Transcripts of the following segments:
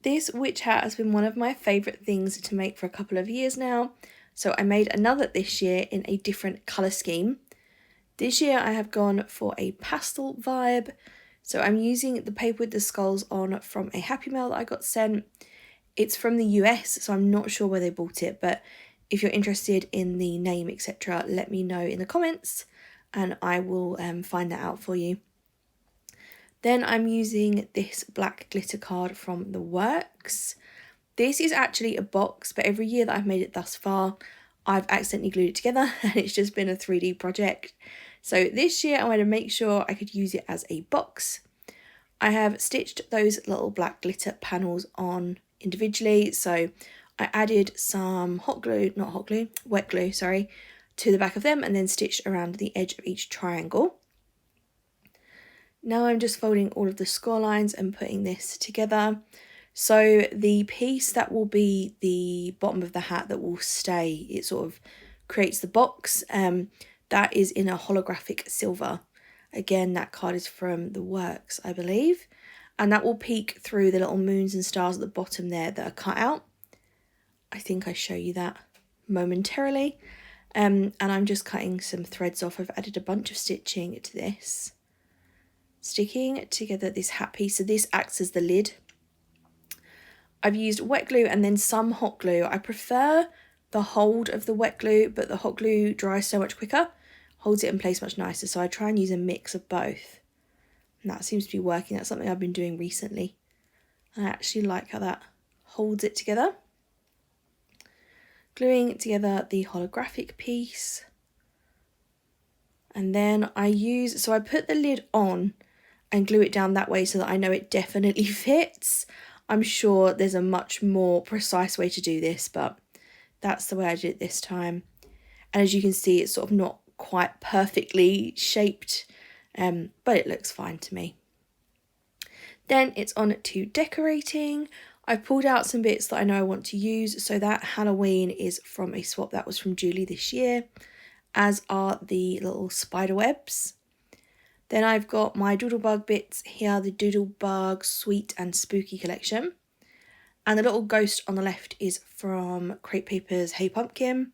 This witch hat has been one of my favourite things to make for a couple of years now, so I made another this year in a different colour scheme. This year I have gone for a pastel vibe, so I'm using the paper with the skulls on from a Happy Mail that I got sent. It's from the US, so I'm not sure where they bought it, but if you're interested in the name, etc., let me know in the comments and I will find that out for you. Then I'm using this black glitter card from The Works. This is actually a box, but every year that I've made it thus far, I've accidentally glued it together and it's just been a 3D project. So this year I wanted to make sure I could use it as a box. I have stitched those little black glitter panels on individually, so I added some wet glue, to the back of them and then stitched around the edge of each triangle. Now I'm just folding all of the score lines and putting this together. So the piece that will be the bottom of the hat that will stay, it sort of creates the box, that is in a holographic silver. Again, that card is from The Works, I believe, and that will peek through the little moons and stars at the bottom there that are cut out. I think I show you that momentarily. And I'm just cutting some threads off. I've added a bunch of stitching to this, sticking together this hat piece. So this acts as the lid. I've used wet glue and then some hot glue. I prefer the hold of the wet glue, but the hot glue dries so much quicker, holds it in place much nicer. So I try and use a mix of both. And that seems to be working. That's something I've been doing recently. I actually like how that holds it together. Gluing together the holographic piece. And then I put the lid on and glue it down that way so that I know it definitely fits. I'm sure there's a much more precise way to do this, but that's the way I did it this time. And as you can see, it's sort of not quite perfectly shaped, but it looks fine to me. Then it's on to decorating. I've pulled out some bits that I know I want to use. So that Halloween is from a swap that was from Julie this year, as are the little spider webs. Then I've got my doodlebug bits here, the Doodlebug Sweet and Spooky collection. And the little ghost on the left is from Crepe Paper's Hey Pumpkin.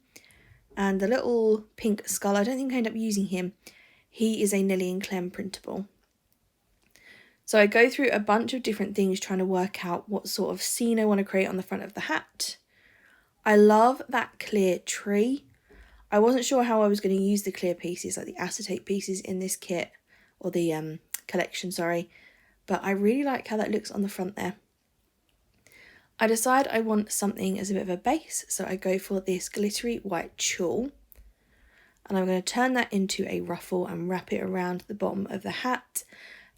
And the little pink skull, I don't think I end up using him. He is a 𝓛𝓲𝓬𝓮 printable. So I go through a bunch of different things trying to work out what sort of scene I want to create on the front of the hat. I love that clear tree. I wasn't sure how I was going to use the clear pieces, like the acetate pieces in this kit, or the collection, sorry. But I really like how that looks on the front there. I decide I want something as a bit of a base, so I go for this glittery white tulle. And I'm going to turn that into a ruffle and wrap it around the bottom of the hat.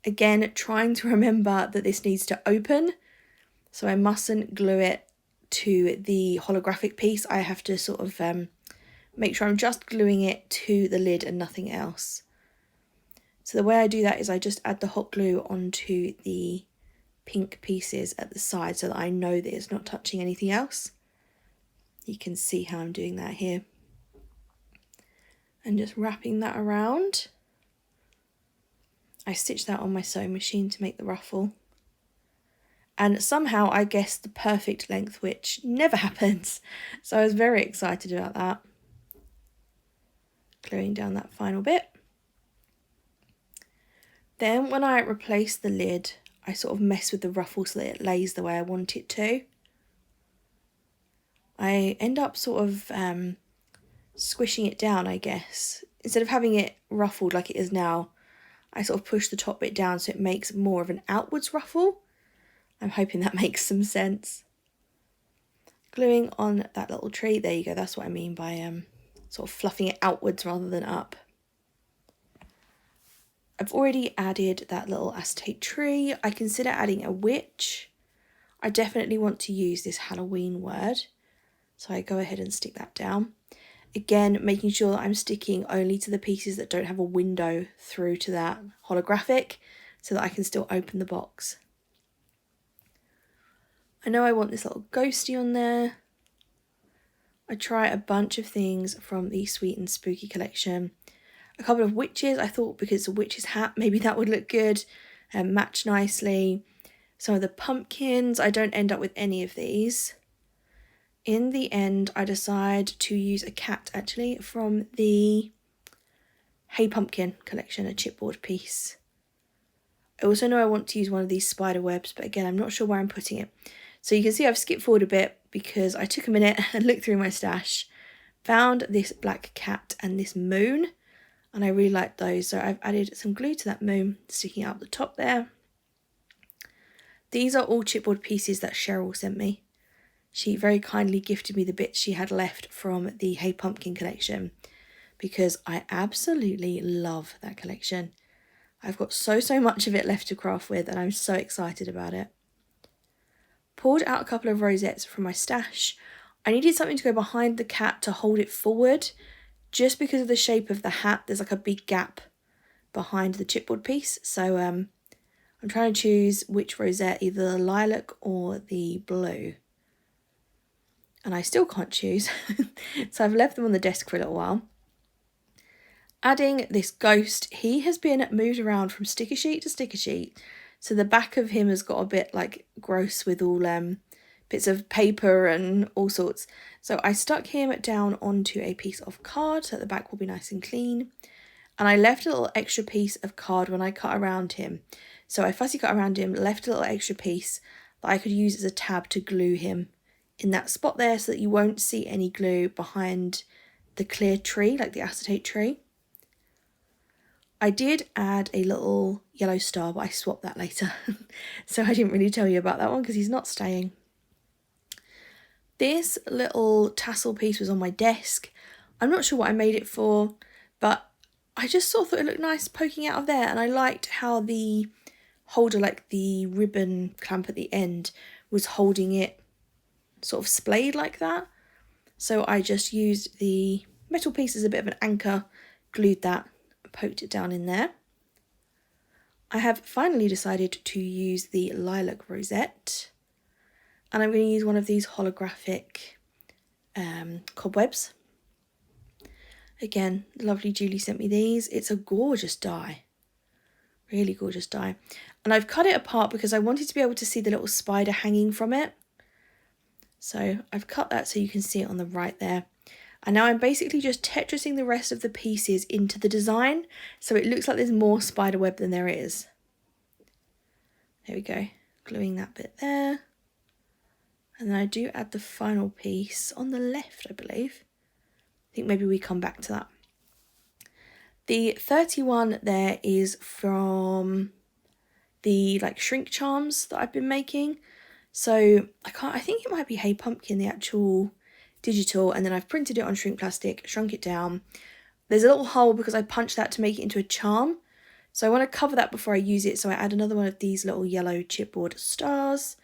Again, trying to remember that this needs to open, so I mustn't glue it to the holographic piece. I have to sort of make sure I'm just gluing it to the lid and nothing else. So the way I do that is I just add the hot glue onto the pink pieces at the side so that I know that it's not touching anything else. You can see how I'm doing that here. And just wrapping that around. I stitched that on my sewing machine to make the ruffle. And somehow I guessed the perfect length, which never happens. So I was very excited about that. Gluing down that final bit. Then when I replace the lid, I sort of mess with the ruffle so that it lays the way I want it to. I end up sort of squishing it down, I guess. Instead of having it ruffled like it is now, I sort of push the top bit down so it makes more of an outwards ruffle. I'm hoping that makes some sense. Gluing on that little tree, there you go, that's what I mean by sort of fluffing it outwards rather than up. I've already added that little acetate tree. I consider adding a witch. I definitely want to use this Halloween word, so I go ahead and stick that down. Again, making sure that I'm sticking only to the pieces that don't have a window through to that holographic so that I can still open the box. I know I want this little ghosty on there. I try a bunch of things from the Sweet and Spooky collection. A couple of witches, I thought because it's a witch's hat, maybe that would look good and match nicely. some of the pumpkins. I don't end up with any of these. In the end, I decide to use a cat actually from the Hey Pumpkin collection, a chipboard piece. I also know I want to use one of these spider webs, but again, I'm not sure where I'm putting it. So you can see I've skipped forward a bit because I took a minute and looked through my stash, found this black cat and this moon, and I really liked those. So I've added some glue to that moon sticking out the top there. These are all chipboard pieces that Cheryl sent me. She very kindly gifted me the bits she had left from the Hey Pumpkin collection because I absolutely love that collection. I've got so much of it left to craft with and I'm so excited about it. Pulled out a couple of rosettes from my stash. I needed something to go behind the cat to hold it forward. Just because of the shape of the hat, there's like a big gap behind the chipboard piece. So I'm trying to choose which rosette, either the lilac or the blue. And I still can't choose. So I've left them on the desk for a little while. Adding this ghost, he has been moved around from sticker sheet to sticker sheet. So the back of him has got a bit like gross with all bits of paper and all sorts. So I stuck him down onto a piece of card so that the back will be nice and clean. And I left a little extra piece of card when I cut around him. So I fussy cut around him, left a little extra piece that I could use as a tab to glue him in that spot there so that you won't see any glue behind the clear tree, like the acetate tree. I did add a little yellow star, but I swapped that later. So I didn't really tell you about that one because he's not staying. This little tassel piece was on my desk. I'm not sure what I made it for, but I just thought it looked nice poking out of there. And I liked how the holder, like the ribbon clamp at the end, was holding it sort of splayed like that. So I just used the metal piece as a bit of an anchor, glued that, poked it down in there. I have finally decided to use the lilac rosette, and I'm going to use one of these holographic cobwebs. Again, the lovely Julie sent me these. It's a gorgeous die, really gorgeous die, and I've cut it apart because I wanted to be able to see the little spider hanging from it. So I've cut that so you can see it on the right there. And now I'm basically just Tetrising the rest of the pieces into the design so it looks like there's more spider web than there is. There we go, gluing that bit there. And then I do add the final piece on the left, I believe. I think maybe we come back to that. The 31 there is from the like shrink charms that I've been making. So I think it might be Hey Pumpkin, the actual digital, and then I've printed it on shrink plastic, shrunk it down. There's a little hole because I punched that to make it into a charm. So I want to cover that before I use it. So I add another one of these little yellow chipboard stars,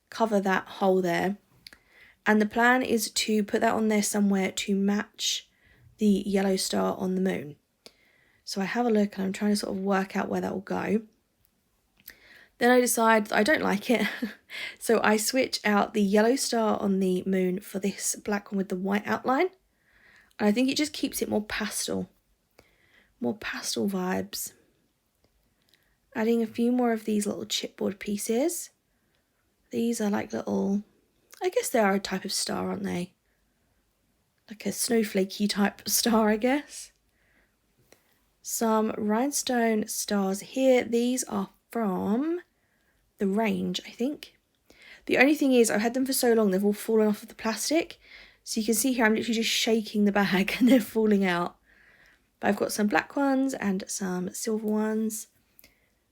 cover that hole there. And the plan is to put that on there somewhere to match the yellow star on the moon. So I have a look and I'm trying to sort of work out where that will go. Then I decide that I don't like it. So I switch out the yellow star on the moon for this black one with the white outline. And I think it just keeps it more pastel vibes. Adding a few more of these little chipboard pieces. These are like little, I guess they are a type of star, aren't they? Like a snowflakey type star, I guess. Some rhinestone stars here. These are from the range, I think. The only thing is I've had them for so long they've all fallen off of the plastic. So you can see here I'm literally just shaking the bag and they're falling out. But I've got some black ones and some silver ones.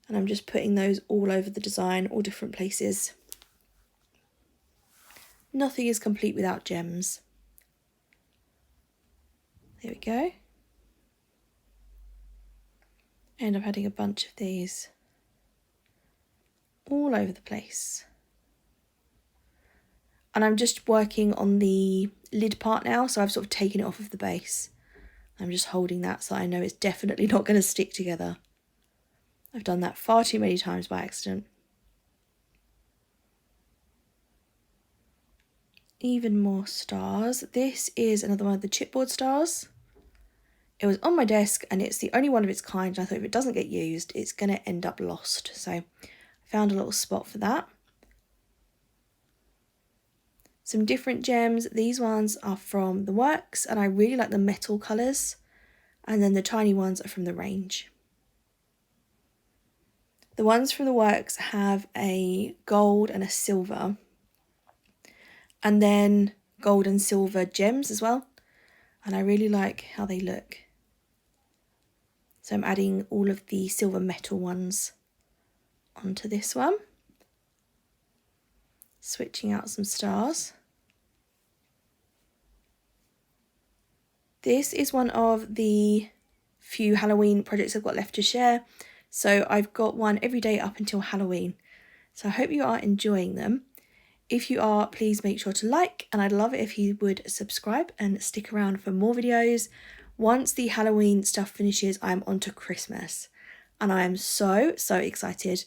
And I'm just putting those all over the design, all different places. Nothing is complete without gems. There we go. And I'm adding a bunch of these all over the place. And I'm just working on the lid part now, so I've sort of taken it off of the base. I'm just holding that so I know it's definitely not going to stick together. I've done that far too many times by accident. Even more stars. This is another one of the chipboard stars. It was on my desk and it's the only one of its kind. I thought if it doesn't get used, it's going to end up lost. So I found a little spot for that. some different gems. These ones are from the Works, and I really like the metal colours. And then the tiny ones are from the range. The ones from the Works have a gold and a silver, and then gold and silver gems as well. And I really like how they look. So I'm adding all of the silver metal ones onto this one. Switching out some stars. This is one of the few Halloween projects I've got left to share. So I've got one every day up until Halloween. So I hope you are enjoying them. If you are, please make sure to like, and I'd love it if you would subscribe and stick around for more videos. Once the Halloween stuff finishes, I'm on to Christmas, and I am so excited.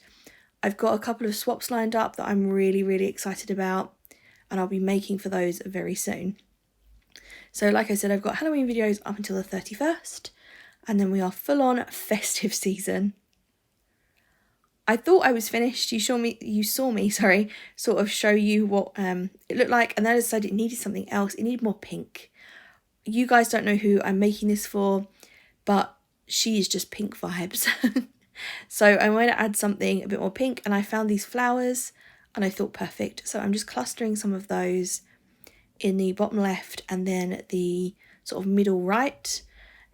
I've got a couple of swaps lined up that I'm really excited about, and I'll be making for those very soon. So like I said, I've got Halloween videos up until the 31st, and then we are full on festive season. I thought I was finished. You saw me, sort of show you what it looked like, and then I decided it needed something else. It needed more pink. You guys don't know who I'm making this for, but she is just pink vibes. So I'm going to add something a bit more pink, and I found these flowers, and I thought perfect. So I'm just clustering some of those in the bottom left and then the sort of middle right.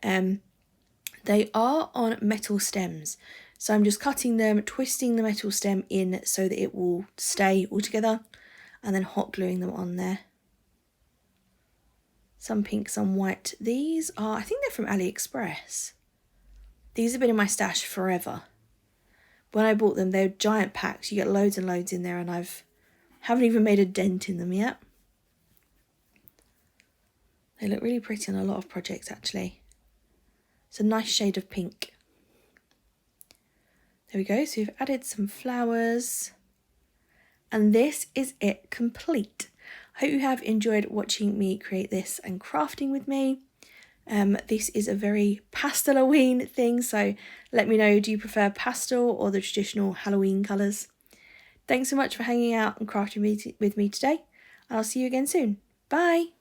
They are on metal stems. So I'm just cutting them, twisting the metal stem in so that it will stay all together, and then hot gluing them on there. Some pink, some white. These are, I think they're from AliExpress. These have been in my stash forever. When I bought them, they're giant packs. You get loads and loads in there, and haven't even made a dent in them yet. They look really pretty on a lot of projects, actually. It's a nice shade of pink. There we go, so we've added some flowers, and this is it complete. I hope you have enjoyed watching me create this and crafting with me. This is a very Pastelloween thing, so let me know, do you prefer pastel or the traditional Halloween colours? Thanks so much for hanging out and crafting with me today, and I'll see you again soon. Bye!